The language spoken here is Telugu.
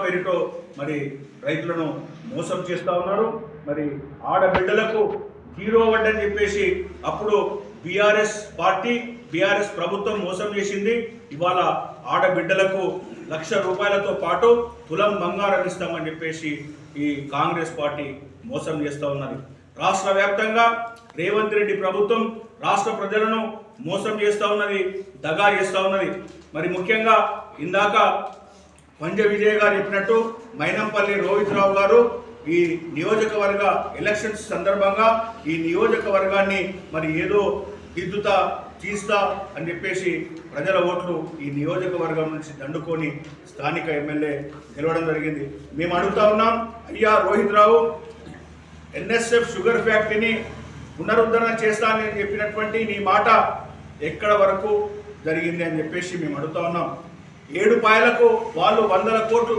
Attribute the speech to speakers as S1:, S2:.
S1: పేరుతో మరి రైతులను మోసం చేస్తూ ఉన్నారు. మరి ఆడబిడ్డలకు జీరో వడ్డని చెప్పేసి అప్పుడు బీఆర్ఎస్ పార్టీ బీఆర్ఎస్ ప్రభుత్వం మోసం చేసింది. ఇవాళ ఆడబిడ్డలకు ₹1,00,000 పాటు తులం బంగారం ఇస్తామని చెప్పేసి ఈ కాంగ్రెస్ పార్టీ మోసం చేస్తూ ఉన్నది. రాష్ట్ర వ్యాప్తంగా రేవంత్ రెడ్డి ప్రభుత్వం రాష్ట్ర ప్రజలను మోసం చేస్తూ ఉన్నది, దగా చేస్తూ ఉన్నది. మరి ముఖ్యంగా ఇందాక పంజ విజయ్ గారు చెప్పినట్టు మైనంపల్లి రోహిత్ రావు గారు ఈ నియోజకవర్గ ఎలక్షన్స్ సందర్భంగా ఈ నియోజకవర్గాన్ని మరి ఏదో దిద్దుతా తీస్తా అని చెప్పేసి ప్రజల ఓట్లు ఈ నియోజకవర్గం నుంచి దండుకొని స్థానిక ఎమ్మెల్యే గెలవడం జరిగింది. మేము అడుగుతా ఉన్నాం, అయ్యా రోహిత్ రావు, ఎన్ఎస్ఎఫ్ షుగర్ ఫ్యాక్టరీని పునరుద్ధరణ చేస్తానని చెప్పినటువంటి నీ మాట ఎక్కడ వరకు జరిగింది అని చెప్పేసి మేము అడుగుతా ఉన్నాం. 7 పాయలకు వాళ్ళు 100 కోట్లు